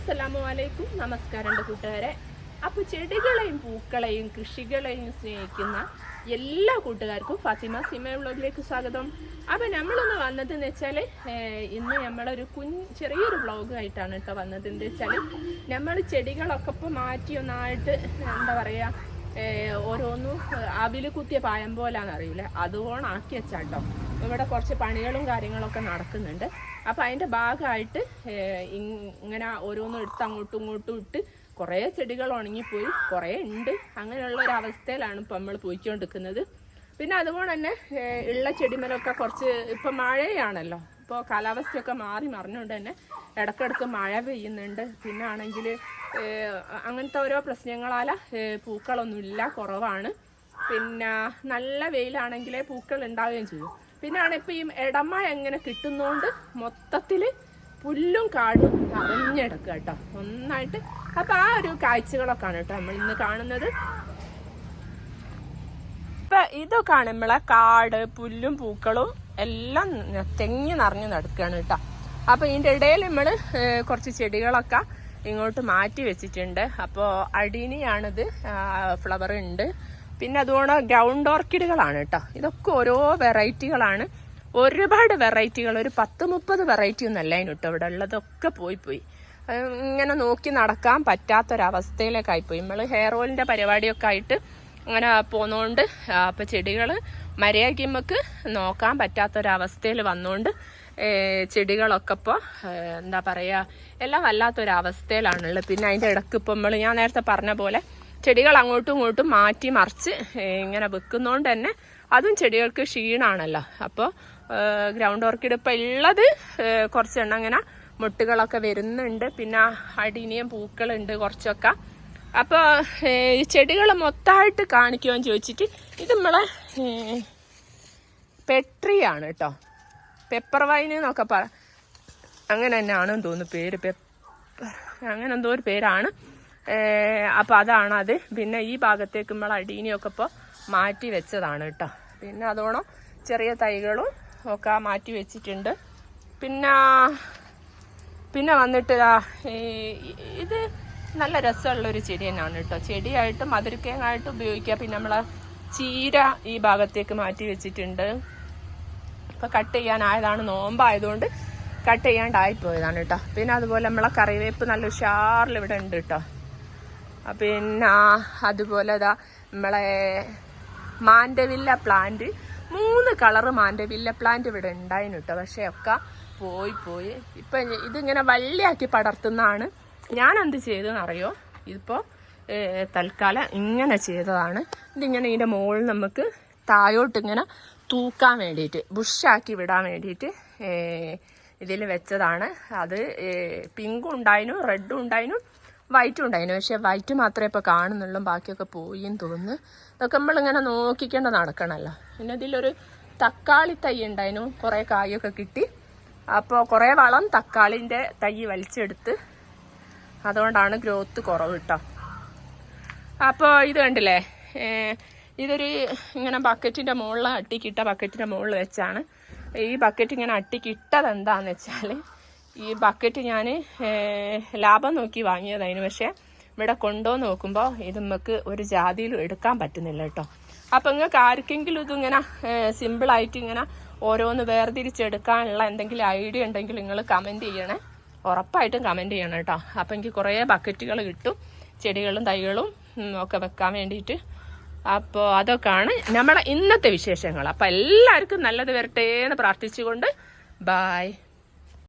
അസ്സലാമു നമസ്കാരം കൂട്ടുകാരെ. അപ്പോൾ ചെടികളെയും പൂക്കളെയും കൃഷികളെയും സ്നേഹിക്കുന്ന എല്ലാ കൂട്ടുകാർക്കും ഫാത്തിമ സിമ വ്ളോഗിലേക്ക് സ്വാഗതം. അപ്പോൾ നമ്മളൊന്ന് വന്നതെന്ന് വെച്ചാൽ ഇന്ന് നമ്മളൊരു ചെറിയൊരു വ്ളോഗായിട്ടാണ് കേട്ടോ വന്നതെന്ന് വെച്ചാൽ നമ്മൾ ചെടികളൊക്കെ ഇപ്പോൾ മാറ്റി ഒന്നായിട്ട് എന്താ പറയുക ഓരോന്നും അവിൽ കുത്തിയ പായം പോലാന്നറിയില്ല, അതുകൊണ്ട് ആക്കി വെച്ചാട്ടോ. ഇവിടെ കുറച്ച് പണികളും കാര്യങ്ങളൊക്കെ നടക്കുന്നുണ്ട്. അപ്പം അതിൻ്റെ ഭാഗമായിട്ട് ഇങ്ങനെ ഓരോന്നും എടുത്ത് അങ്ങോട്ടും ഇങ്ങോട്ടും ഇട്ട് കുറേ ചെടികൾ ഉണങ്ങിപ്പോയി, കുറേ ഉണ്ട്. അങ്ങനെയുള്ള ഒരു അവസ്ഥയിലാണ് ഇപ്പം നമ്മൾ പോയിക്കൊണ്ടിരിക്കുന്നത്. പിന്നെ അതുപോലെ തന്നെ ഉള്ള ചെടിമലൊക്കെ കുറച്ച് ഇപ്പം മഴയാണല്ലോ, ഇപ്പോൾ കാലാവസ്ഥയൊക്കെ മാറി മറിഞ്ഞുകൊണ്ട് തന്നെ ഇടയ്ക്കിടയ്ക്ക് മഴ പെയ്യുന്നുണ്ട്. പിന്നെ ആണെങ്കിൽ അങ്ങനത്തെ ഓരോ പ്രശ്നങ്ങളാൽ പൂക്കളൊന്നുമില്ല, കുറവാണ്. പിന്നെ നല്ല വെയിലാണെങ്കിലേ പൂക്കൾ ഉണ്ടാവുകയും ചെയ്യും. പിന്നെയാണ് ഇപ്പം ഈ ഇടമഴ എങ്ങനെ കിട്ടുന്നതുകൊണ്ട് മൊത്തത്തിൽ പുല്ലും കാടും നിറഞ്ഞെടുക്കുക കേട്ടോ ഒന്നായിട്ട്. അപ്പം ആ ഒരു കാഴ്ചകളൊക്കെയാണ് കേട്ടോ നമ്മൾ ഇന്ന് കാണുന്നത്. ഇപ്പം ഇതൊക്കെയാണ് നമ്മളെ കാട്, പുല്ലും പൂക്കളും എല്ലാം തെങ്ങി നിറഞ്ഞു നടക്കുകയാണ് കേട്ടോ. അപ്പം ഇതിൻ്റെ ഇടയിൽ നമ്മൾ കുറച്ച് ചെടികളൊക്കെ ഇങ്ങോട്ട് മാറ്റി വെച്ചിട്ടുണ്ട്. അപ്പോൾ അടീനിയാണിത്, ഫ്ലവർ ഉണ്ട്. പിന്നെ അതുകൊണ്ട് ഗ്രൗണ്ട് ഓർക്കിഡുകളാണ് കേട്ടോ. ഇതൊക്കെ ഓരോ വെറൈറ്റികളാണ്, ഒരുപാട് വെറൈറ്റികൾ, ഒരു 10-30 വെറൈറ്റി ഒന്നല്ല അതിന് കേട്ടോ. ഇവിടെ ഉള്ളതൊക്കെ പോയി ഇങ്ങനെ നോക്കി നടക്കാൻ പറ്റാത്തൊരവസ്ഥയിലേക്കായിപ്പോയി. നമ്മൾ ഹെയർ ഓയിലിൻ്റെ പരിപാടിയൊക്കെ ആയിട്ട് അങ്ങനെ പോന്നോണ്ട് അപ്പം ചെടികൾ മര്യാദയ്ക്ക് നമുക്ക് നോക്കാൻ പറ്റാത്തൊരവസ്ഥയിൽ വന്നുകൊണ്ട് ചെടികളൊക്കെ ഇപ്പോൾ എന്താ പറയുക എല്ലാം വല്ലാത്തൊരവസ്ഥയിലാണുള്ളത്. പിന്നെ അതിൻ്റെ ഇടയ്ക്ക് ഇപ്പോൾ ഞാൻ നേരത്തെ പറഞ്ഞ പോലെ ചെടികൾ അങ്ങോട്ടും ഇങ്ങോട്ടും മാറ്റി മറിച്ച് ഇങ്ങനെ വെക്കുന്നതുകൊണ്ട് തന്നെ അതും ചെടികൾക്ക് ക്ഷീണമാണല്ലോ. അപ്പോൾ ഗ്രൗണ്ട് ഓർക്കിഡ് ഇപ്പോൾ ഉള്ളത് കുറച്ചെണ്ണം ഇങ്ങനെ മുട്ടുകളൊക്കെ വരുന്നുണ്ട്. പിന്നെ അടിനിയും പൂക്കളുണ്ട് കുറച്ചൊക്കെ. അപ്പോൾ ഈ ചെടികൾ മൊത്തമായിട്ട് കാണിക്കുമെന്ന് ചോദിച്ചിട്ട് ഇത് നമ്മളെ പെട്രിയാണ് കേട്ടോ, പെപ്പർ വൈൻ എന്നൊക്കെ അങ്ങനെ തന്നെയാണെന്ന് തോന്നുന്നു പേര്, അങ്ങനെ എന്തോ ഒരു പേരാണ്. അപ്പോൾ അതാണത്. പിന്നെ ഈ ഭാഗത്തേക്ക് നമ്മൾ അടീനിയൊക്കെ ഇപ്പോൾ മാറ്റി വെച്ചതാണ് കേട്ടോ. പിന്നെ അതോണം ചെറിയ തൈകളും ഒക്കെ മാറ്റി വെച്ചിട്ടുണ്ട്. പിന്നെ വന്നിട്ട് ഇത് നല്ല രസമുള്ളൊരു ചെടി തന്നെയാണ് കേട്ടോ. ചെടിയായിട്ടും മധുരക്കേങ്ങായിട്ടും ഉപയോഗിക്കുക. പിന്നെ നമ്മളെ ചീര ഈ ഭാഗത്തേക്ക് മാറ്റി വെച്ചിട്ടുണ്ട്. ഇപ്പോൾ കട്ട് ചെയ്യാനായതാണ്, നോമ്പായതുകൊണ്ട് കട്ട് ചെയ്യാണ്ടായിപ്പോയതാണ് കേട്ടോ. പിന്നെ അതുപോലെ നമ്മളെ കറിവേപ്പ് നല്ല ഉഷാറിൽ ഇവിടെ ഉണ്ട് കേട്ടോ. പിന്നെ അതുപോലെ നമ്മളെ mandevilla plant, 3 colour mandevilla plant ഇവിടെ ഉണ്ടായിരുന്നു കേട്ടോ. പക്ഷേ ഒക്കെ പോയി. ഇപ്പം ഇതിങ്ങനെ വള്ളിയാക്കി പടർത്തുന്നതാണ്. ഞാൻ എന്ത് ചെയ്തെന്നറിയോ, ഇതിപ്പോൾ തൽക്കാലം ഇങ്ങനെ ചെയ്തതാണ്. ഇതിങ്ങനെ ഇതിൻ്റെ മുകളിൽ നമുക്ക് താഴോട്ട് ഇങ്ങനെ തൂക്കാൻ വേണ്ടിയിട്ട്, ബുഷാക്കി വിടാൻ വേണ്ടിയിട്ട് ഇതിൽ വെച്ചതാണ്. അത് പിങ്കും ഉണ്ടായിരുന്നു, റെഡും ഉണ്ടായിരുന്നു, വൈറ്റും ഉണ്ടായിരുന്നു. പക്ഷേ വൈറ്റ് മാത്രമേ ഇപ്പോൾ കാണുന്നുള്ളൂ, ബാക്കിയൊക്കെ പോയിന്ന് തോന്നുന്നു. ഇതൊക്കെ നമ്മളിങ്ങനെ നോക്കിക്കൊണ്ട് നടക്കണമല്ലോ. പിന്നെ ഇതിലൊരു തക്കാളി തൈ ഉണ്ടായിരുന്നു, കുറേ കായൊക്കെ കിട്ടി. അപ്പോൾ കുറേ വളം തക്കാളിൻ്റെ തൈ വലിച്ചെടുത്ത്, അതുകൊണ്ടാണ് ഗ്രോത്ത് കുറവ് കേട്ടോ. അപ്പോൾ ഇത് കണ്ടില്ലേ, ഇതൊരു ഇങ്ങനെ ബക്കറ്റിൻ്റെ മുകളിൽ അട്ടിക്കിട്ട ബക്കറ്റിൻ്റെ മുകളിൽ വെച്ചാണ്. ഈ ബക്കറ്റ് ഇങ്ങനെ അട്ടിക്കിട്ടത് എന്താണെന്ന് വെച്ചാൽ, ഈ ബക്കറ്റ് ഞാൻ ലാഭം നോക്കി വാങ്ങിയതായിരുന്നു. പക്ഷേ ഇവിടെ കൊണ്ടുവന്ന് നോക്കുമ്പോൾ ഇത് നമുക്ക് ഒരു ജാതിയിലും എടുക്കാൻ പറ്റുന്നില്ല കേട്ടോ. അപ്പം നിങ്ങൾക്ക് ആർക്കെങ്കിലും ഇതിങ്ങനെ സിമ്പിളായിട്ട് ഇങ്ങനെ ഓരോന്ന് വേർതിരിച്ചെടുക്കാനുള്ള എന്തെങ്കിലും ഐഡിയ ഉണ്ടെങ്കിൽ നിങ്ങൾ കമൻറ്റ് ചെയ്യണേ, ഉറപ്പായിട്ടും കമൻറ്റ് ചെയ്യണം കേട്ടോ. അപ്പം എനിക്ക് കുറേ ബക്കറ്റുകൾ കിട്ടും, ചെടികളും തൈകളും ഒക്കെ വെക്കാൻ വേണ്ടിയിട്ട്. അപ്പോൾ അതൊക്കെയാണ് നമ്മളെ ഇന്നത്തെ വിശേഷങ്ങൾ. അപ്പോൾ എല്ലാവർക്കും നല്ലത് വരട്ടെ എന്ന് പ്രാർത്ഥിച്ചുകൊണ്ട് ബായ്.